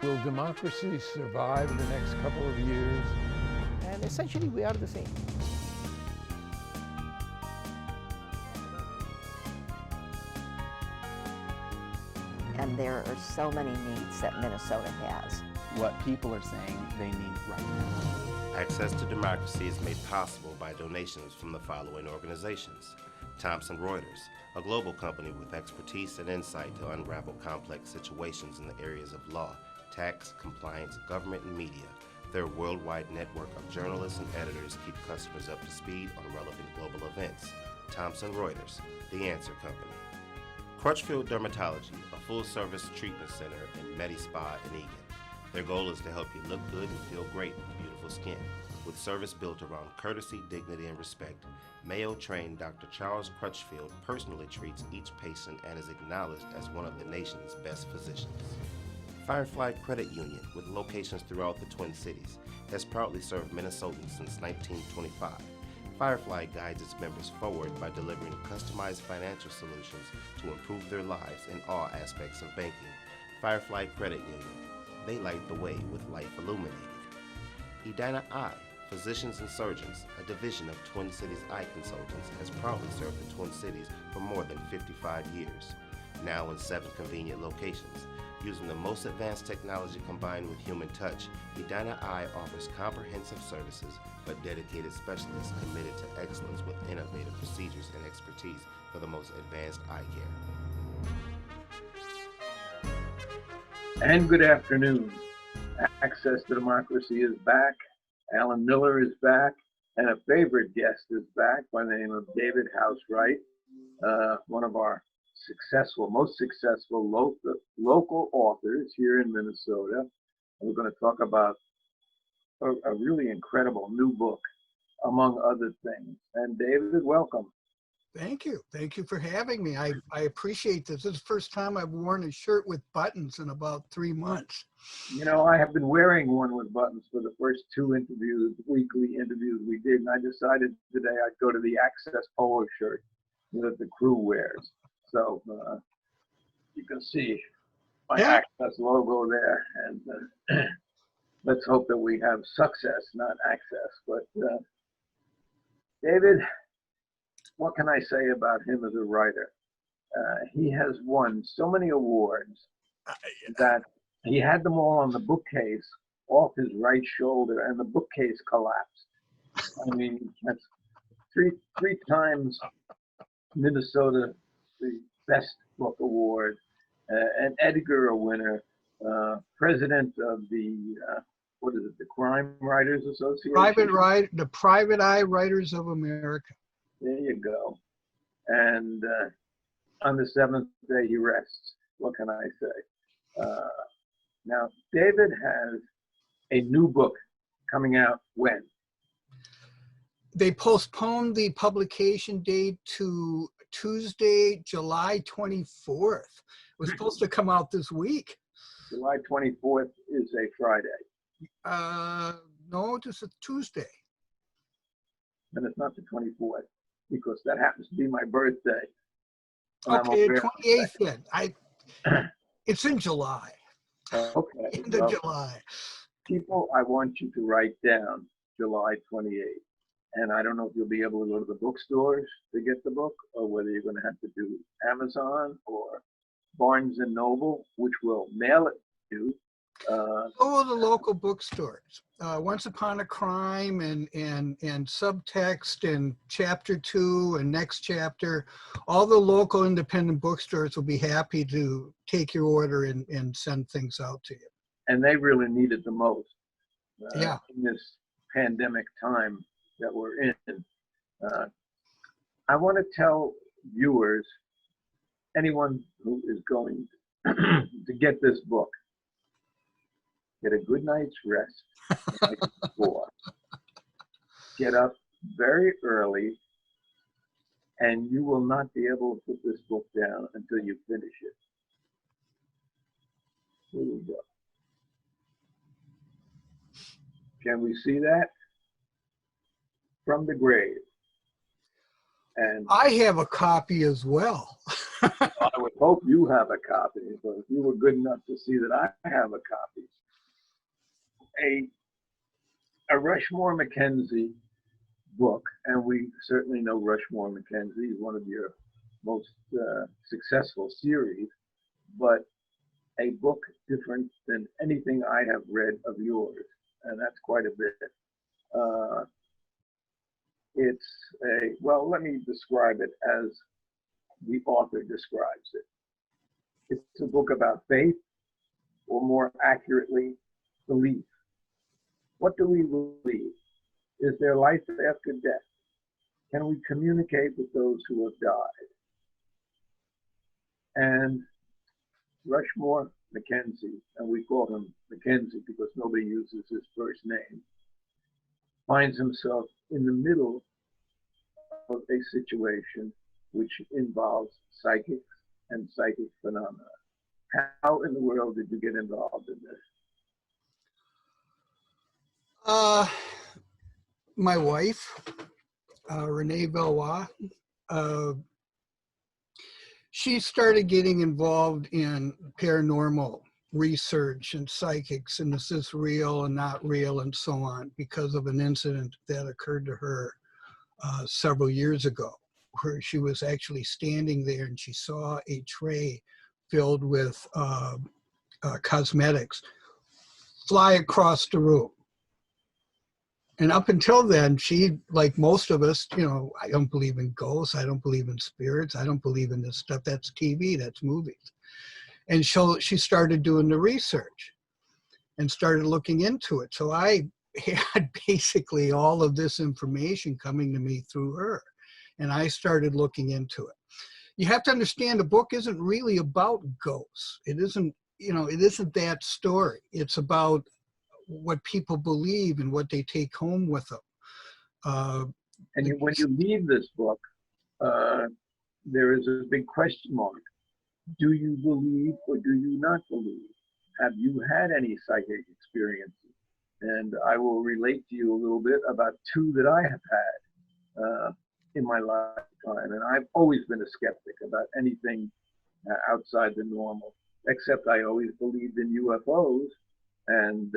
Will democracy survive in the next couple of years? And essentially, we are the same. And there are so many needs that Minnesota has. What people are saying they need right now. Access to democracy is made possible by donations from the following organizations. Thomson Reuters, a global company with expertise and insight to unravel complex situations in the areas of law, tax, compliance, government, and media. Their worldwide network of journalists and editors keep customers up to speed on relevant global events. Thomson Reuters, the Answer Company. Crutchfield Dermatology, a full-service treatment center in Medi-Spa in Eagan. Their goal is to help you look good and feel great with beautiful skin. With service built around courtesy, dignity, and respect, Mayo-trained Dr. Charles Crutchfield personally treats each patient and is acknowledged as one of the nation's best physicians. Firefly Credit Union, with locations throughout the Twin Cities, has proudly served Minnesotans since 1925. Firefly guides its members forward by delivering customized financial solutions to improve their lives in all aspects of banking. Firefly Credit Union, they light the way with life illuminated. Edina Eye, Physicians and Surgeons, a division of Twin Cities Eye Consultants, has proudly served the Twin Cities for more than 55 years. Now in 7 convenient locations. Using the most advanced technology combined with human touch, Edina Eye offers comprehensive services but dedicated specialists committed to excellence with innovative procedures and expertise for the most advanced eye care. And good afternoon. Access to Democracy is back. Alan Miller is back. And a favorite guest is back by the name of David Housewright, one of our most successful local authors here in Minnesota. And we're going to talk about a really incredible new book, among other things. And David, welcome. Thank you. Thank you for having me. I appreciate this. This is the first time I've worn a shirt with buttons in about 3 months. You know, I have been wearing one with buttons for the first 2 weekly interviews we did, and I decided today I'd go to the Access polo shirt that the crew wears. So you can see my Access logo there, and let's hope that we have success, not access. But David, what can I say about him as a writer? He has won so many awards that he had them all on the bookcase off his right shoulder, and the bookcase collapsed. I mean, that's three times Minnesota, the Best Book Award, an Edgar winner, president of the the Crime Writers Association? The Private Eye Writers of America. There you go. And on the 7th day he rests. What can I say? Now, David has a new book coming out when? They postponed the publication date to Tuesday, July 24th. It was supposed to come out this week. July 24th is a Friday. No, it's a Tuesday. And it's not the 24th, because that happens to be my birthday. Okay, 28th then. It's in July. Okay. End of July. People, I want you to write down July 28th. And I don't know if you'll be able to go to the bookstores to get the book, or whether you're going to have to do Amazon or Barnes and Noble, which will mail it to you. Go to the local bookstores. Once Upon a Crime and Subtext and Chapter 2 and Next Chapter, all the local independent bookstores will be happy to take your order and send things out to you. And they really need it the most in this pandemic time that we're in. I want to tell viewers, anyone who is going to get this book, get a good night's rest the night before. Get up very early, and you will not be able to put this book down until you finish it. Here we go. Can we see that? From the Grave. And I have a copy as well. I would hope you have a copy, but if you were good enough to see that I have a copy. A Rushmore McKenzie book, and we certainly know Rushmore McKenzie is one of your most successful series, but a book different than anything I have read of yours, and that's quite a bit. It's well, let me describe it as the author describes it. It's a book about faith, or more accurately, belief. What do we believe? Is there life after death? Can we communicate with those who have died? And Rushmore McKenzie, and we call him McKenzie because nobody uses his first name, finds himself in the middle of a situation which involves psychics and psychic phenomena. How in the world did you get involved in this? My wife, Renee Valois, she started getting involved in paranormal research and psychics, and is this real and not real and so on, because of an incident that occurred to her several years ago, where she was actually standing there and she saw a tray filled with cosmetics fly across the room. And up until then, she, like most of us, you know, I don't believe in ghosts, I don't believe in spirits, I don't believe in this stuff, that's TV, that's movies. And so she started doing the research and started looking into it. So I had basically all of this information coming to me through her, and I started looking into it. You have to understand, the book isn't really about ghosts. It isn't, you know, it isn't that story. It's about what people believe and what they take home with them. And when you leave this book, there is a big question mark. Do you believe or do you not believe? Have you had any psychic experiences? And I will relate to you a little bit about two that I have had in my lifetime. And I've always been a skeptic about anything outside the normal, except I always believed in UFOs. And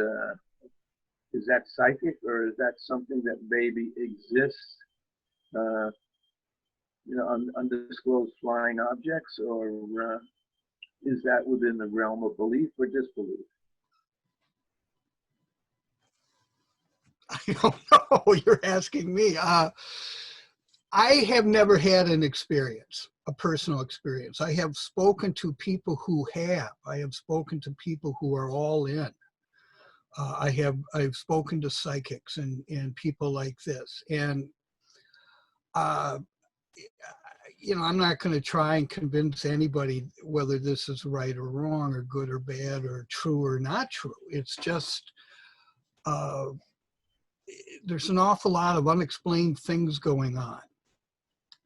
is that psychic, or is that something that maybe exists, you know, undisclosed flying objects, or is that within the realm of belief or disbelief? I don't know, you're asking me. I have never had an experience, a personal experience. I have spoken to people who have. I have spoken to people who are all in. I've spoken to psychics and people like this. And, you know, I'm not going to try and convince anybody whether this is right or wrong or good or bad or true or not true. It's just, there's an awful lot of unexplained things going on.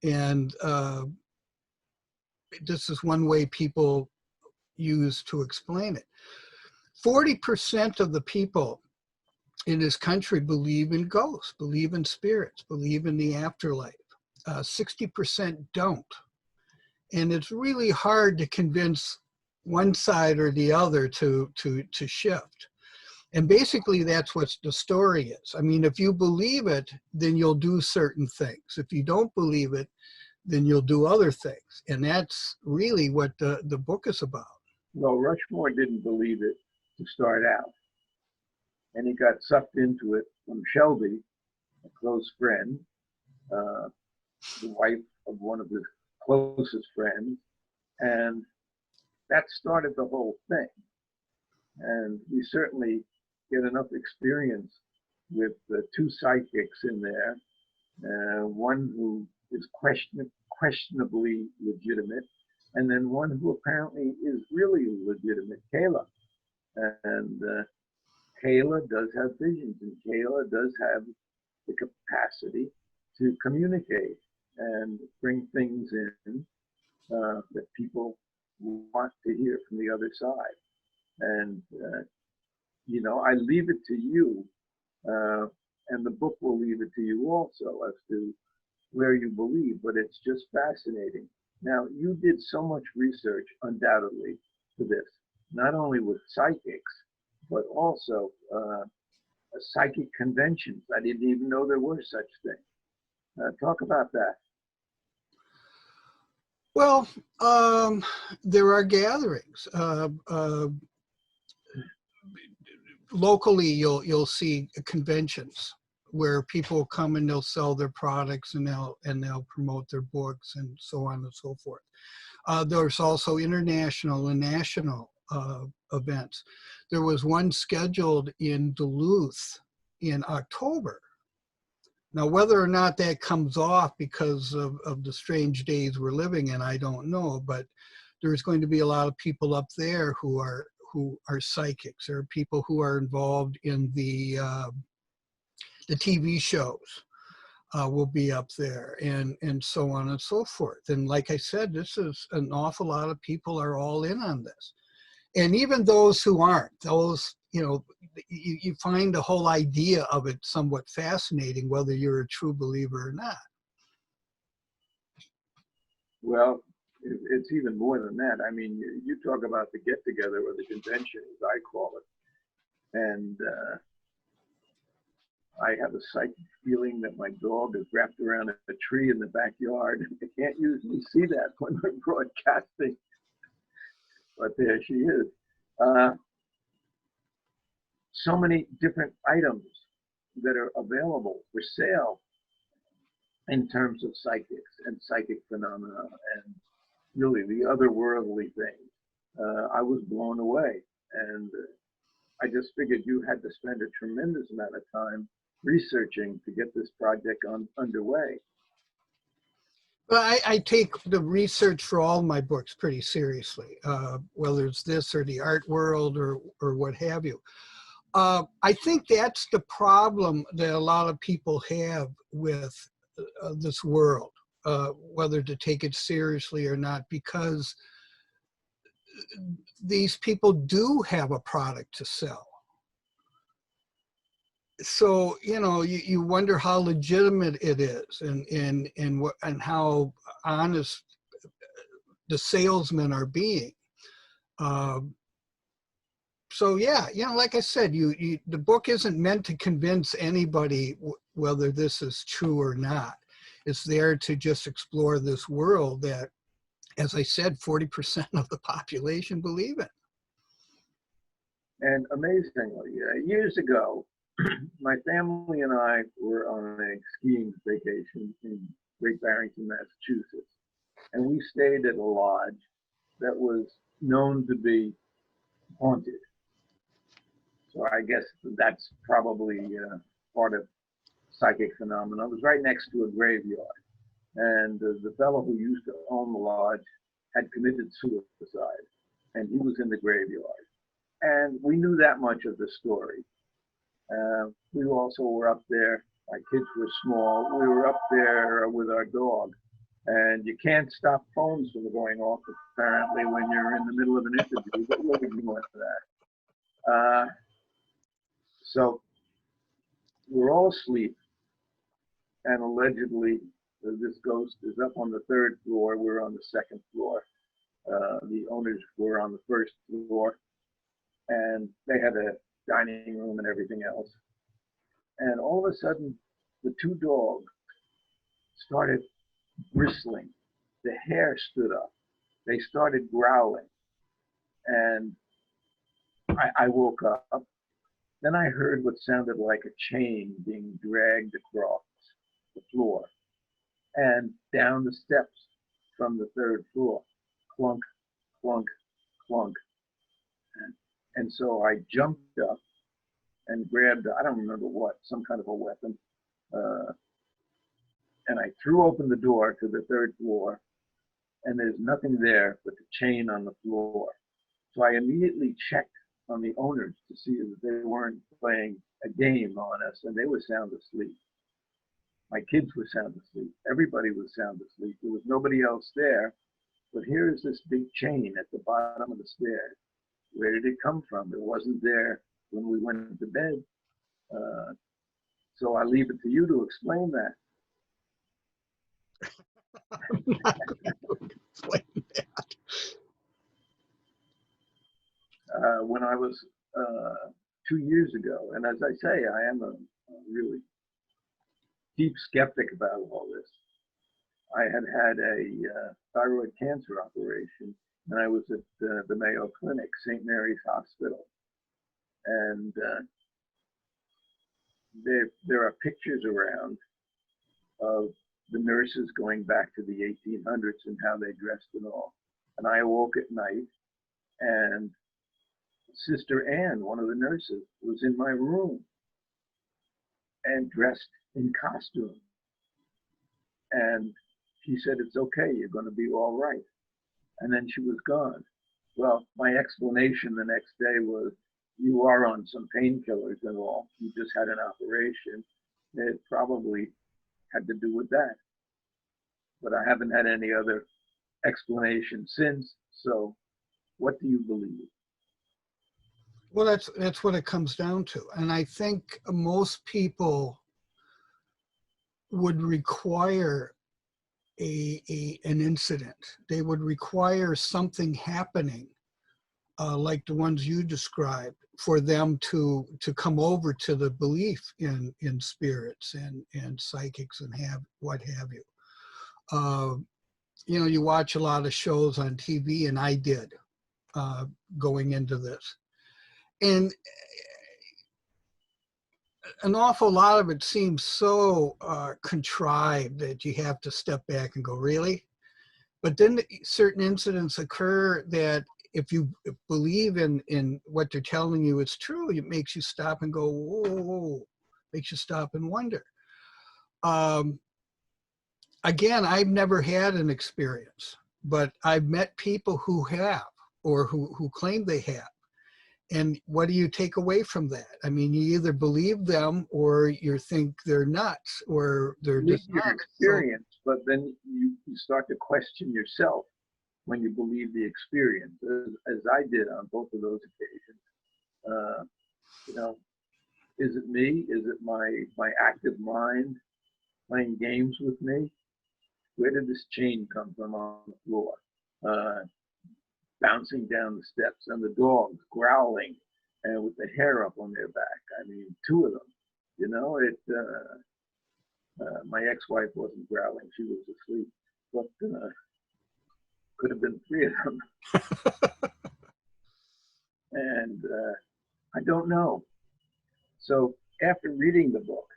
And this is one way people use to explain it. 40% of the people in this country believe in ghosts, believe in spirits, believe in the afterlife. 60% don't. And it's really hard to convince one side or the other to shift. And basically that's what the story is. I mean, if you believe it, then you'll do certain things. If you don't believe it, then you'll do other things. And that's really what the book is about. Well, Rushmore didn't believe it to start out. And he got sucked into it from Shelby, a close friend, the wife of one of his closest friends. And that started the whole thing. And we certainly get enough experience with the two psychics in there, one who is questionably legitimate, and then one who apparently is really legitimate, Kayla. And Kayla does have visions, and Kayla does have the capacity to communicate and bring things in that people want to hear from the other side. And, you know, I leave it to you, and the book will leave it to you also as to where you believe, but it's just fascinating Now, you did so much research, undoubtedly, for this, not only with psychics, but also psychic conventions. I didn't even know there were such things. Talk about that. Well, there are gatherings. Locally, you'll see conventions where people come and they'll sell their products and they'll promote their books and so on and so forth. There's also international and national events. There was one scheduled in Duluth in October. Now, whether or not that comes off because of the strange days we're living in, I don't know, but there's going to be a lot of people up there who are psychics, or people who are involved in the TV shows will be up there, and so on and so forth. And like I said, this is an awful lot of people are all in on this. And even those who aren't, those, you know, you find the whole idea of it somewhat fascinating, whether you're a true believer or not. Well, it's even more than that. I mean, you talk about the get-together or the convention, as I call it. And I have a psychic feeling that my dog is wrapped around a tree in the backyard. I can't usually see that when we're broadcasting, but there she is. So many different items that are available for sale in terms of psychics and psychic phenomena and really the otherworldly things. I was blown away, and I just figured you had to spend a tremendous amount of time researching to get this project underway. Well, I take the research for all my books pretty seriously, whether it's this or the art world or what have you. I think that's the problem that a lot of people have with this world, whether to take it seriously or not, because these people do have a product to sell. So, you know, you wonder how legitimate it is, and how honest the salesmen are being. So yeah, you know, like I said, the book isn't meant to convince anybody whether this is true or not. It's there to just explore this world that, as I said, 40% of the population believe in. And amazingly, years ago, my family and I were on a skiing vacation in Great Barrington, Massachusetts, and we stayed at a lodge that was known to be haunted. So I guess that's probably part of psychic phenomena. It was right next to a graveyard, and the fellow who used to own the lodge had committed suicide, and he was in the graveyard. And we knew that much of the story. We also were up there. My kids were small. We were up there with our dog, and you can't stop phones from going off apparently when you're in the middle of an interview, but we'll ignore that. So we're all asleep, and allegedly this ghost is up on the 3rd floor. We're on the 2nd floor. The owners were on the 1st floor, and they had a dining room and everything else. And all of a sudden, the 2 dogs started bristling. The hair stood up. They started growling, and I woke up. Then I heard what sounded like a chain being dragged across the floor and down the steps from the 3rd floor. Clunk, clunk, clunk. And so I jumped up and grabbed, I don't remember what, some kind of a weapon. And I threw open the door to the 3rd floor, and there's nothing there but the chain on the floor. So I immediately checked on the owners to see that they weren't playing a game on us, and they were sound asleep. My kids were sound asleep. Everybody was sound asleep. There was nobody else there. But here is this big chain at the bottom of the stairs. Where did it come from? It wasn't there when we went to bed. So I leave it to you to explain that. I was 2 years ago, and as I say, I am a really deep skeptic about all this. I had had a thyroid cancer operation, and I was at the Mayo Clinic, St. Mary's Hospital, and there are pictures around of the nurses going back to the 1800s and how they dressed and all. And I awoke at night, and Sister Anne, one of the nurses, was in my room and dressed in costume. And she said, "It's okay, you're going to be all right." And then she was gone. Well, my explanation the next day was, "You are on some painkillers and all. You just had an operation. It probably had to do with that." But I haven't had any other explanation since. So what do you believe? Well, that's what it comes down to. And I think most people would require an incident. They would require something happening, like the ones you described, for them to come over to the belief in spirits and psychics and what have you. You know, you watch a lot of shows on TV, and I did going into this. And an awful lot of it seems so contrived that you have to step back and go, really? But then certain incidents occur that if you believe in what they're telling you is true, it makes you stop and go, whoa, makes you stop and wonder. Again, I've never had an experience, but I've met people who have, or who claim they have. And what do you take away from that? I mean, you either believe them or you think they're nuts or they're just your experience, but then you start to question yourself when you believe the experience, as I did on both of those occasions. You know, is it me? Is it my active mind playing games with me? Where did this chain come from on the floor? Bouncing down the steps, and the dogs growling and with the hair up on their back. I mean, two of them. You know, my ex-wife wasn't growling; she was asleep. But could have been three of them. And I don't know. So after reading the book,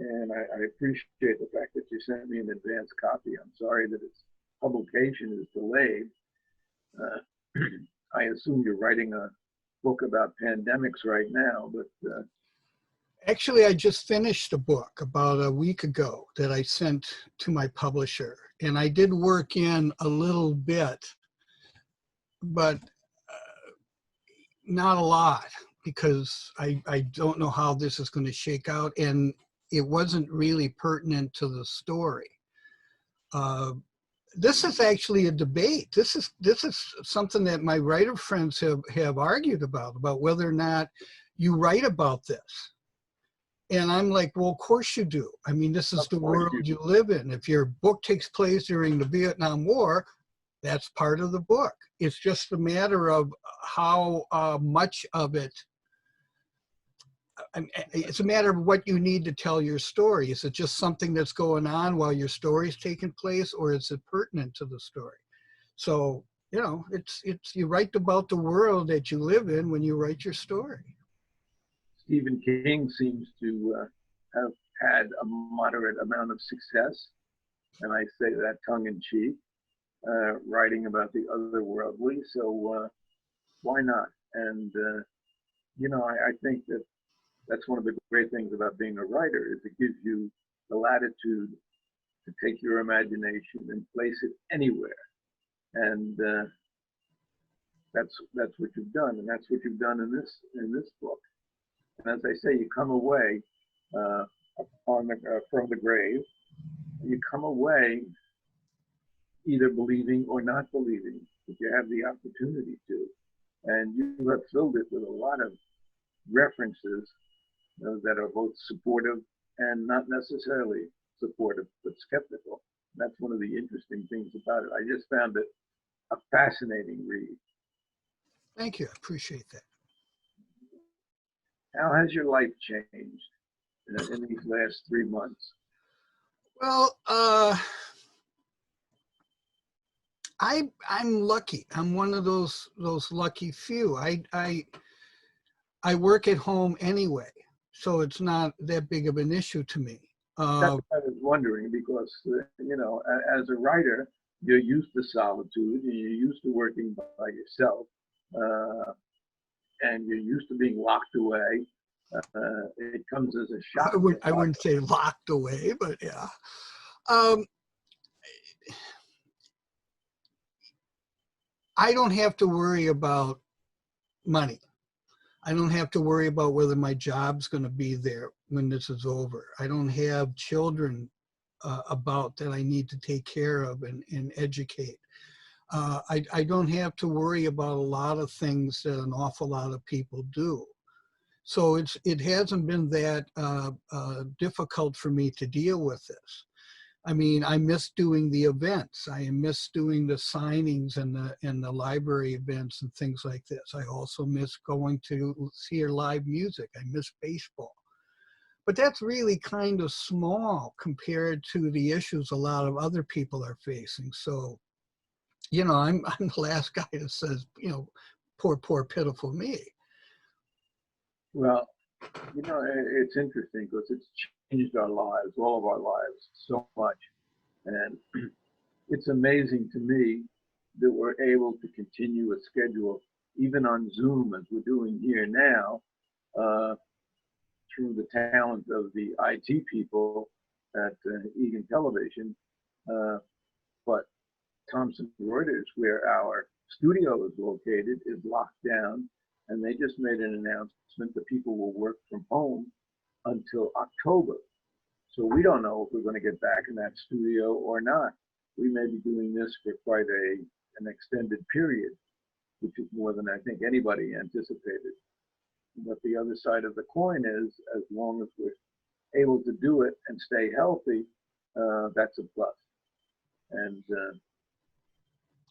and I appreciate the fact that you sent me an advance copy. I'm sorry that its publication is delayed. I assume you're writing a book about pandemics right now, but actually, I just finished a book about a week ago that I sent to my publisher, and I did work in a little bit, but not a lot, because I don't know how this is going to shake out, and it wasn't really pertinent to the story. This is actually a debate. This is something that my writer friends have argued about whether or not you write about this. And I'm like, well, of course you do. I mean, this is the world you live in. If your book takes place during the Vietnam War, that's part of the book. It's just a matter of how much of it, it's a matter of what you need to tell your story. Is it just something that's going on while your story's taking place, or is it pertinent to the story? So, you know, it's you write about the world that you live in when you write your story. Stephen King seems to have had a moderate amount of success, and I say that tongue in cheek, writing about the otherworldly. So why not? And you know, I think that's one of the great things about being a writer, is it gives you the latitude to take your imagination and place it anywhere. And that's what you've done, and that's what you've done in this book. And as I say, you come away from the grave, you come away either believing or not believing, if you have the opportunity to. And you have filled it with a lot of references that are both supportive and not necessarily supportive, but skeptical. That's one of the interesting things about it. I just found it a fascinating read. Thank you. I appreciate that. How has your life changed in these last 3 months? Well, I'm lucky. I'm one of those lucky few. I work at home anyway, so it's not that big of an issue to me. That's what I was wondering, because you know, as a writer, you're used to solitude, and you're used to working by yourself, and you're used to being locked away. It comes as a shock. I wouldn't say locked away, but yeah. Um, I don't have to worry about money. I don't have to worry about whether my job's going to be there when this is over. I don't have children about that I need to take care of and educate. I don't have to worry about a lot of things that an awful lot of people do. So it hasn't been that difficult for me to deal with this. I mean, I miss doing the events. I miss doing the signings and the library events and things like this. I also miss going to hear live music. I miss baseball. But that's really kind of small compared to the issues a lot of other people are facing. So, you know, I'm the last guy that says, you know, poor, pitiful me. Well, you know, it's interesting because it's changed our lives, all of our lives, so much. And it's amazing to me that we're able to continue a schedule, even on Zoom, as we're doing here now, through the talent of the IT people at Egan Television. But Thomson Reuters, where our studio is located, is locked down, and they just made an announcement that people will work from home until October. So we don't know if we're going to get back in that studio or not. We may be doing this for quite an extended period, which is more than I think anybody anticipated. But the other side of the coin is, as long as we're able to do it and stay healthy, that's a plus. And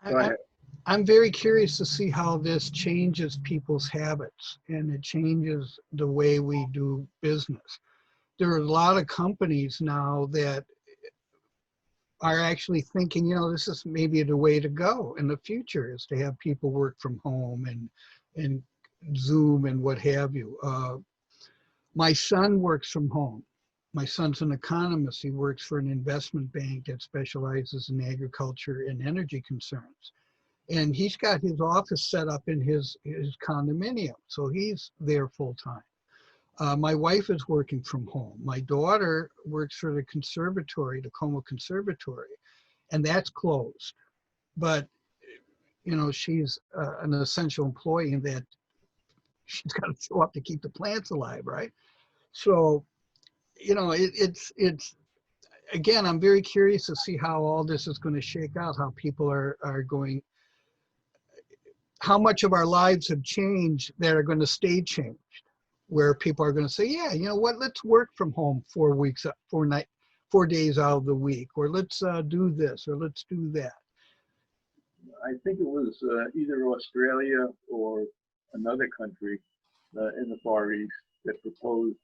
go ahead. I'm very curious to see how this changes people's habits and it changes the way we do business. There are a lot of companies now that are actually thinking, you know, this is maybe the way to go in the future, is to have people work from home and Zoom and what have you. My son works from home. My son's an economist. He works for an investment bank that specializes in agriculture and energy concerns. And he's got his office set up in his condominium. So he's there full time. My wife is working from home. My daughter works for the conservatory, the Como Conservatory, and that's closed. But, you know, she's an essential employee in that she's got to show up to keep the plants alive, right? So, you know, it's again, I'm very curious to see how all this is going to shake out, how people are going, how much of our lives have changed that are going to stay changed, where people are going to say, yeah, you know what, let's work from home 4 days out of the week, or let's do this, or let's do that. I think it was either Australia or another country in the Far East that proposed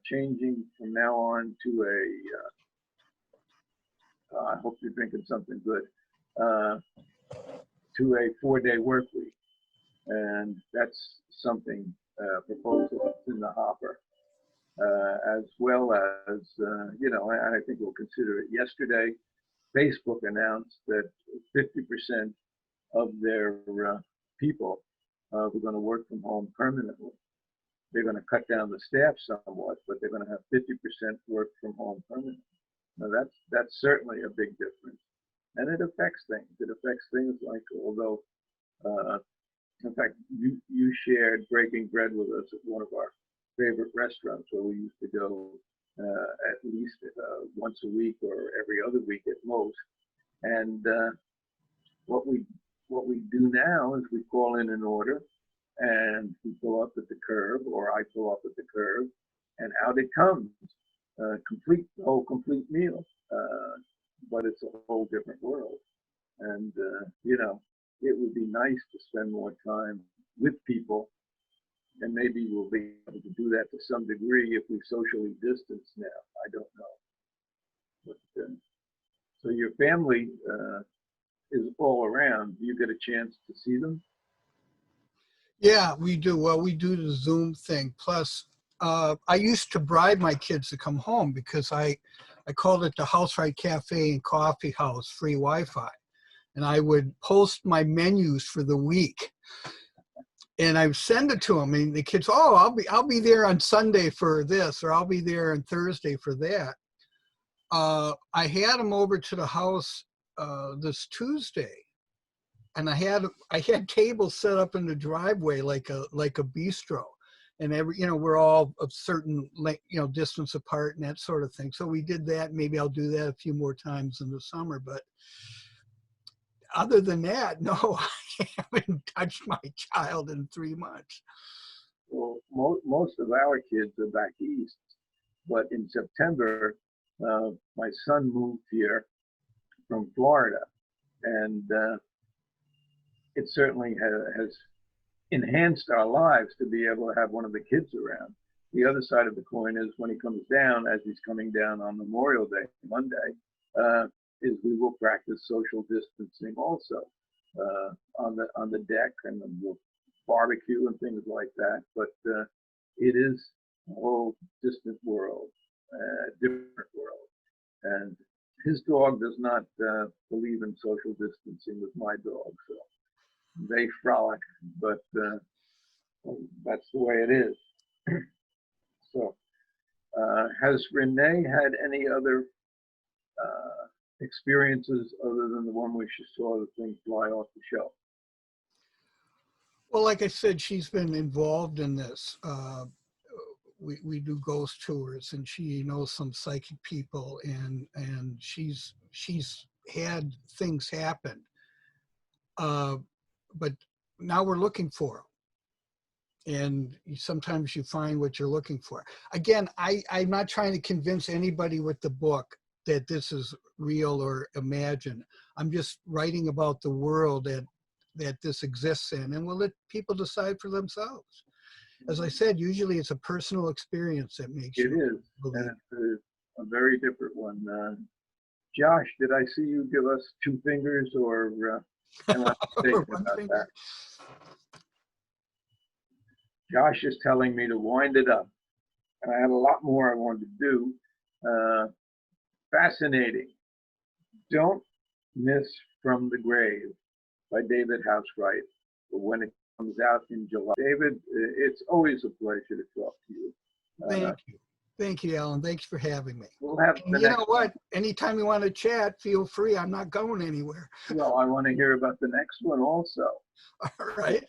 changing from now on to I hope you're drinking something good, to a 4-day work week. And that's something, proposal that's in the hopper, as well as, you know, I think we'll consider it. Yesterday, Facebook announced that 50% of their people were going to work from home permanently. They're going to cut down the staff somewhat, but they're going to have 50% work from home permanently. Now that's certainly a big difference, and it affects things. It affects things like, although, in fact, you shared breaking bread with us at one of our favorite restaurants where we used to go at least once a week or every other week at most. And what we do now is we call in an order, and we pull up at the curb, or I pull up at the curb, and out it comes, complete meal. But it's a whole different world, and you know, it would be nice to spend more time with people and maybe we'll be able to do that to some degree if we socially distance now. I don't know. But, so your family is all around. Do you get a chance to see them? Yeah, we do. Well, we do the Zoom thing. Plus, I used to bribe my kids to come home because I called it the Housewright Cafe and Coffee House, free Wi-Fi. And I would post my menus for the week. And I would send it to them, and the kids, oh, I'll be there on Sunday for this, or I'll be there on Thursday for that. I had them over to the house this Tuesday, and I had tables set up in the driveway like a bistro, and we're all a certain distance apart and that sort of thing. So we did that. Maybe I'll do that a few more times in the summer, but other than that, no, I haven't touched my child in 3 months. Well, most of our kids are back east, but in September, my son moved here from Florida, and it certainly has enhanced our lives to be able to have one of the kids around. The other side of the coin is when he comes down, as he's coming down on Memorial Day, Monday, is we will practice social distancing also on the deck, and we'll barbecue and things like that. But it is a whole distant world, different world. And his dog does not believe in social distancing with my dog, so they frolic, but that's the way it is. So, has Renee had any other experiences other than the one where she saw the thing fly off the shelf? Well, like I said, she's been involved in this. We do ghost tours, and she knows some psychic people, and she's had things happen. But now we're looking for them, and sometimes you find what you're looking for. Again, I'm not trying to convince anybody with the book that this is real or imagined. I'm just writing about the world that this exists in, and we'll let people decide for themselves. As I said, usually it's a personal experience that makes It you is, believe. and it's a very different one. Josh, did I see you give us 2 fingers, or am I mistaken about that? Josh is telling me to wind it up, and I had a lot more I wanted to do. Fascinating. Don't Miss From the Grave by David Housewright, when it comes out in July. David, it's always a pleasure to talk to you. Thank you. Thank you, Alan. Thanks for having me. We'll have And you know what? Anytime you want to chat, feel free. I'm not going anywhere. Well, I want to hear about the next one also. All right.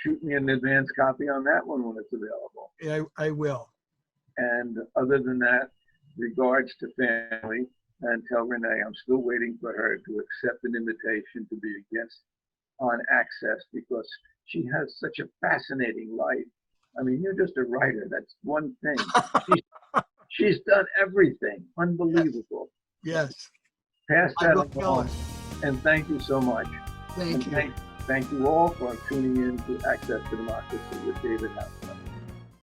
Shoot me an advance copy on that one when it's available. Yeah, I will. And other than that, regards to family, and tell Renee I'm still waiting for her to accept an invitation to be a guest on Access, because she has such a fascinating life. I mean, you're just a writer. That's one thing. She's done everything. Unbelievable. Yes. Pass I that will tell along. her. And thank you so much. Thank you. Thank you all for tuning in to Access to Democracy with David Housewright.